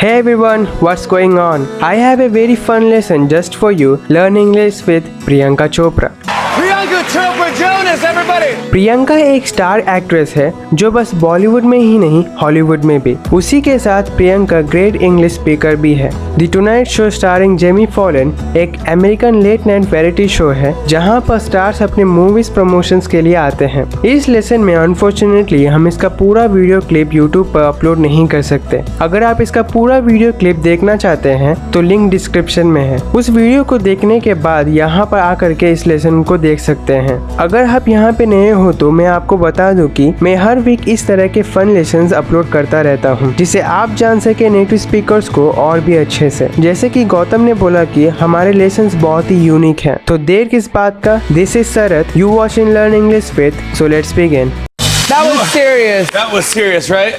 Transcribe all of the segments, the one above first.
Hey everyone, what's going on? I have a very fun lesson just for you. Learn English with Priyanka Chopra. Priyanka Chopra Jonas, everybody! Priyanka एक star actress है जो बस बॉलीवुड में ही नहीं Hollywood में भी। उसी के साथ प्रियंका ग्रेट इंग्लिश स्पीकर भी है। The tonight show starring Jimmy Fallon एक American late night variety show है जहां पर स्टार्स अपने मूवीज प्रमोशंस के लिए आते हैं। इस लेसन में अनफॉर्चुनेटली हम इसका पूरा वीडियो क्लिप यूट्यूब पर अपलोड नहीं कर सकते। अगर आप इसका पूरा वीडियो क्लिप देखना चाहते हैं तो लिंक डिस्क्रिप्शन में है। उस वीडियो को देखने के बाद यहाँ पर आकर के इस लेसन को देख सकते हैं। अगर आप यहाँ पे नए हो तो मैं आपको बता दूं कि मैं हर वीक इस तरह के फन लेसन्स अपलोड करता रहता हूँ जिससे आप जान सके नेटिव स्पीकर्स को और भी अच्छे से। जैसे कि गौतम ने बोला कि हमारे लेसन्स बहुत ही यूनिक हैं। तो देर किस बात का, this is Sharat, you watching learn English with, so let's begin. That was serious. That was serious, right?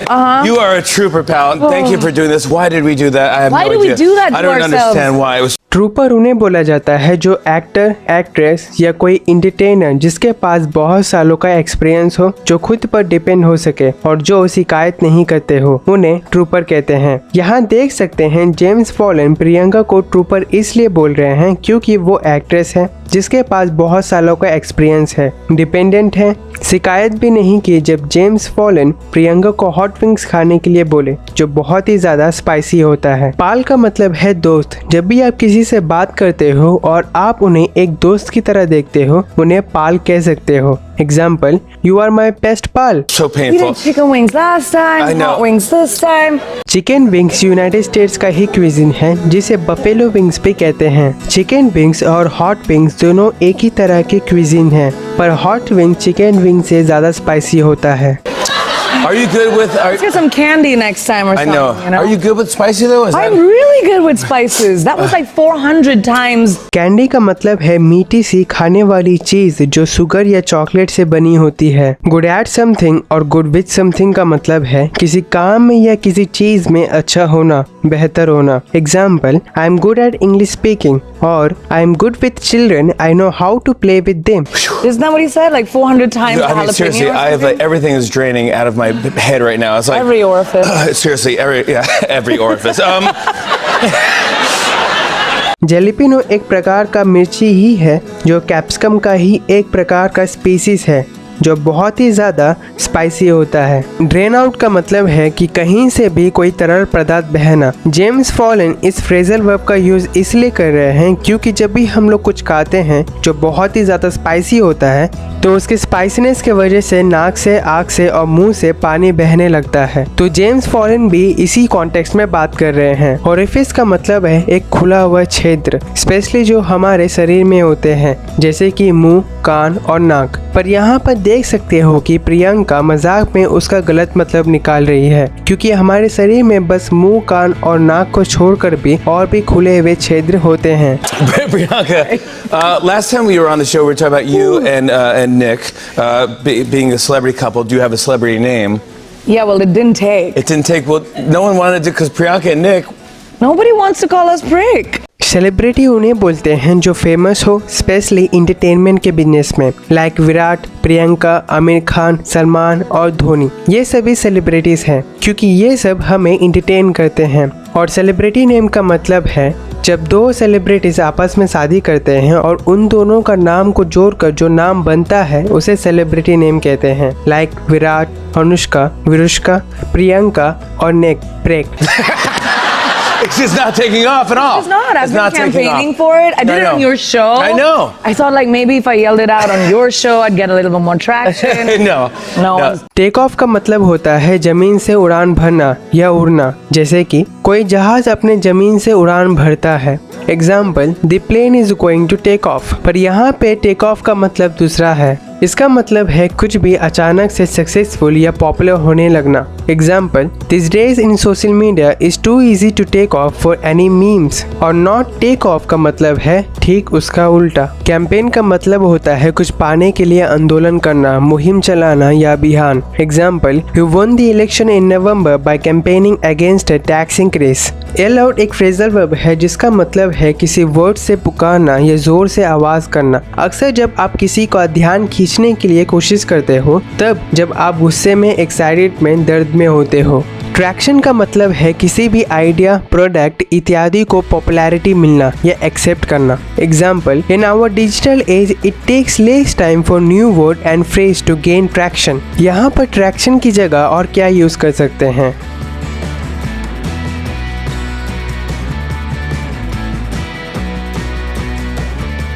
You are a trooper, pal. Thank you for doing this. Why did we do that? I have no idea. Why do we do that to I don't ourselves? understand why. It was trooper उन्हें बोला जाता है जो actor, actress या कोई entertainer जिसके पास बहुत सालों का एक्सपीरियंस हो, जो खुद पर डिपेंड हो सके और जो शिकायत नहीं करते हो, उन्हें ट्रूपर कहते हैं। यहाँ देख सकते हैं जेम्स फॉलन प्रियंका को ट्रूपर इसलिए बोल रहे हैं क्योंकि वो एक्ट्रेस है जिसके पास बहुत सालों का एक्सपीरियंस है, डिपेंडेंट है, शिकायत भी नहीं की जब जेम्स फॉलन प्रियंका को हॉट विंग्स खाने के लिए बोले जो बहुत ही ज्यादा स्पाइसी होता है। पाल का मतलब है दोस्त। जब भी आप किसी से बात करते हो और आप उन्हें एक दोस्त की तरह देखते हो, उन्हें पाल कह सकते हो। Example, you are my best pal. so We painful. did chicken wings last time, I know. hot wings this time. Chicken wings United states का ही क्विजिन है जिसे बफेलो विंग्स भी कहते हैं। चिकन विंग्स और हॉट विंग्स दोनों एक ही तरह के क्विजिन हैं, पर हॉट विंग चिकन विंग से ज्यादा स्पाइसी होता है। Are you good with? Let's get some candy next time or I something. know. You know? Are you good with spicy though? Is I'm that? really good with spices. That was like 400 times. Candy का मतलब है मीठी सी खाने वाली चीज जो sugar या chocolate से बनी होती है। गुड एट समथिंग और गुड विद समथिंग का मतलब है किसी काम में या किसी चीज में अच्छा होना, बेहतर होना। Example, I am good at English speaking और I am good with children, I know how to play with them. Isn't that what he said? Like 400 times. I mean, seriously, jalapeno or I have like something? everything is draining out of my head right now. It's like Every orifice. seriously, every orifice. जेलिपिनो एक प्रकार का मिर्ची ही है जो capsicum का ही एक प्रकार का स्पीसीज है जो बहुत ही ज़्यादा स्पाइसी होता है। ड्रेन आउट का मतलब है कि कहीं से भी कोई तरल पदार्थ बहना। जेम्स फॉलन इस फ्रेजल वर्ब का यूज़ इसलिए कर रहे हैं क्योंकि जब भी हम लोग कुछ खाते हैं जो बहुत ही ज़्यादा स्पाइसी होता है तो उसके स्पाइसीनेस की वजह से नाक से, आँख से और मुंह से पानी बहने लगता है। तो जेम्स फॉलन भी इसी कॉन्टेक्स्ट में बात कर रहे हैं। ओरिफिस का मतलब है एक खुला हुआ क्षेत्र, स्पेशली जो हमारे शरीर में होते हैं जैसे कि मुंह, कान और नाक। पर यहाँ पर देख सकते हो कि प्रियंका मजाक में उसका गलत मतलब निकाल रही है क्योंकि हमारे शरीर में बस मुंह, कान और नाक को छोड़कर भी और भी खुले हुए छिद्र होते हैं। Priyanka, last time we were on the show, we were talking about you and Nick being a celebrity couple. Do you have a celebrity name? Yeah, well, it didn't take. It didn't take. Well, no one wanted to because Priyanka and Nick. Nobody wants to call us Brick. Celebrity उन्हें बोलते हैं जो famous हो, specially entertainment के business में, like Virat, Priyanka, Aamir Khan, Salman और धोनी। ये सभी सेलिब्रिटीज हैं क्योंकि ये सब हमें इंटरटेन करते हैं। और सेलिब्रिटी नेम का मतलब है जब दो सेलिब्रिटीज आपस में शादी करते हैं और उन दोनों का नाम को जोड़कर जो नाम बनता है उसे सेलिब्रिटी नेम कहते हैं, लाइक विराट, अनुष्का, विरुष्का, प्रियंका और निक, प्रेक। It's just not taking off at all. It's not. I've It's been not taking campaigning off. for it. I did it know. on your show. I know. I thought like maybe if I yelled it out on your show, I'd get a little bit more traction. No. No. Take off का मतलब होता है जमीन से उड़ान भरना या उड़ना, जैसे कि कोई जहाज अपने जमीन से उड़ान भरता है। Example, the plane is going to take off. पर यहाँ पे टेक ऑफ का मतलब दूसरा है। इसका मतलब है कुछ भी अचानक से सक्सेसफुल या पॉपुलर होने लगना। Example, this days in social media is too easy to take off for any memes. और नॉट टेक ऑफ का मतलब है ठीक उसका उल्टा। कैंपेन का मतलब होता है कुछ पाने के लिए आंदोलन करना, मुहिम चलाना या अभियान। Example, you won the election in November by campaigning against a tax increase. Yell out एक फ्रेजल वर्ब है जिसका मतलब है किसी वर्ड से पुकारना या जोर से आवाज करना। अक्सर जब आप किसी का ध्यान खींचने के लिए कोशिश करते हो तब जब आप गुस्से में, एक्साइटेड में, दर्द में होते हो। ट्रैक्शन का मतलब है किसी भी आइडिया, प्रोडक्ट इत्यादि को पॉपुलैरिटी मिलना या एक्सेप्ट करना। Example, in our digital age it takes less time for new word and phrase to gain traction. यहाँ पर ट्रैक्शन की जगह और क्या यूज कर सकते हैं?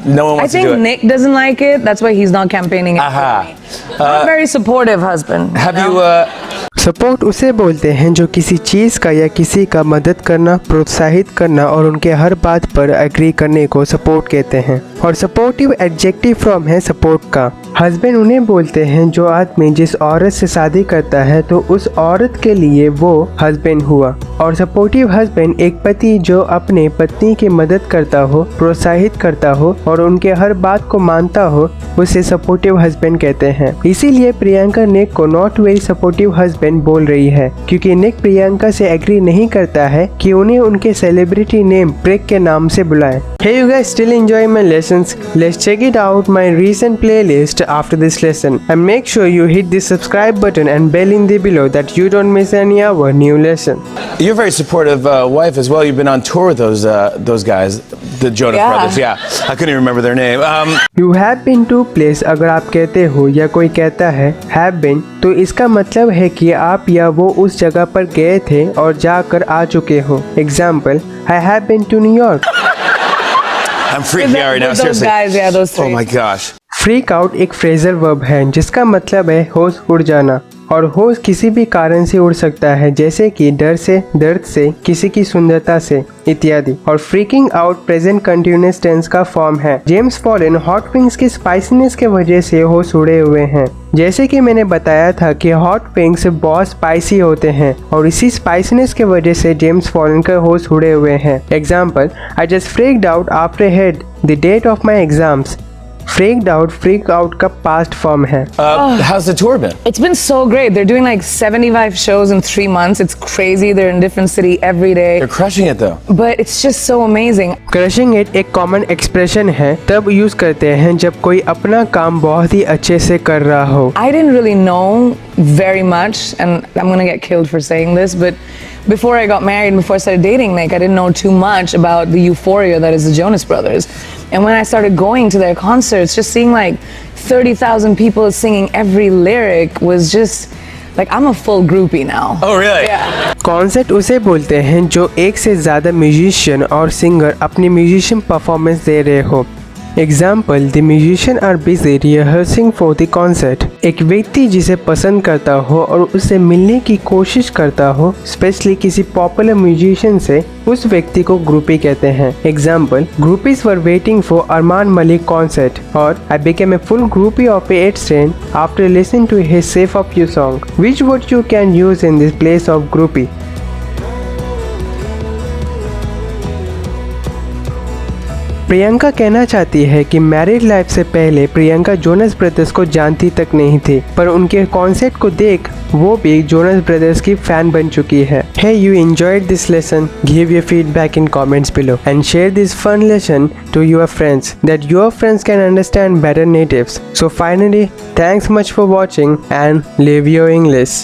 No one I wants to think do it. Nick doesn't like it. That's why he's not campaigning it Aha. for me. Not very supportive husband. Have know? you? Support उसे बोलते हैं जो किसी चीज़ का या किसी का मदद करना, प्रोत्साहित करना और उनके हर बात पर एग्री करने को सपोर्ट कहते हैं। और सपोर्टिव एडजेक्टिव फॉर्म है सपोर्ट का। हस्बैंड उन्हें बोलते हैं जो आदमी जिस औरत से शादी करता है तो उस औरत के लिए वो हस्बैंड हुआ। और सपोर्टिव हस्बैंड एक पति जो अपने पत्नी की मदद करता हो, प्रोत्साहित करता हो और उनके हर बात को मानता हो, उसे सपोर्टिव हस्बैंड कहते हैं। इसीलिए प्रियंका निक को नॉट वेरी सपोर्टिव हस्बैंड बोल रही है, क्योंकि निक प्रियंका से एग्री नहीं करता है कि उन्हें उनके सेलिब्रिटी नेम ब्रेक के नाम से बुलाएं। Hey you guys, still enjoying my lessons? Let's check it out my recent playlist after this lesson, and make sure you hit the subscribe button and bell in the below that you don't miss any of our new lesson. You're a very supportive wife as well. You've been on tour with those guys, the Jonas Yeah. Brothers. Yeah, I couldn't even remember their name. You have been to place अगर आप कहते हो या कोई कहता है have been, तो इसका मतलब है कि आप या वो उस जगह पर गए थे और जाकर आ चुके हो। Example, I have been to New York. I'm freaking out right now. With those Seriously. guys, yeah, those three. Oh my gosh. Freak out एक फ्रेजल वर्ब है जिसका मतलब है होश उड़ जाना, और होश किसी भी कारण से उड़ सकता है, जैसे कि डर से, दर्द से, किसी की सुंदरता से इत्यादि। और freaking out present continuous tense का फॉर्म है। जेम्स फॉलन हॉट विंग्स की स्पाइसीनेस के वजह से होश उड़े हुए हैं। जैसे कि मैंने बताया था कि हॉट विंग्स बहुत स्पाइसी होते हैं और इसी स्पाइसीनेस के वजह से जेम्स फॉलन का होश उड़े हुए हैं। Example, I just freaked out after heard the date of my exams. Freaked out freak out का पास्ट फॉर्म है। How's the tour been? It's been so great. They're doing like 75 shows in 3 months. It's crazy. They're in different city every day. You're crushing it though. But it's just so amazing. Crushing it एक common expression है, तब use करते हैं जब कोई अपना काम बहुत ही अच्छे से कर रहा हो। I didn't really know very much, and I'm gonna get killed for saying this, but before I got married and before I started dating Nick, I didn't know too much about the euphoria that is the Jonas Brothers. And when I started going to their concerts, just seeing like 30,000 people singing every lyric was just like, I'm a full groupie now. Oh really? Yeah. Concert उसे बोलते हैं जो एक से ज़्यादा musician और singer अपनी musician performance दे रहे हो। Example, the musicians are busy rehearsing for the concert. एक व्यक्ति जिसे पसंद करता हो और उससे मिलने की कोशिश करता हो, स्पेशली किसी पॉपुलर म्यूजिशियन से, उस व्यक्ति को ग्रुपी कहते हैं। Example, groupies were waiting for Armaan Malik concert, और I became a full groupie of Ed Sheeran after listening to his shape of you song, which word you can use in this place of groupie. Priyanka कहना चाहती है कि married life से पहले Priyanka Jonas brothers को जानती तक नहीं थी, पर उनके कॉन्सर्ट को देख वो भी जोनस ब्रदर्स की फैन बन चुकी है। Hey, you enjoyed this lesson? Give your feedback in comments below and share this fun lesson to your friends that your friends can understand better natives. So finally, thanks much for watching and live your English.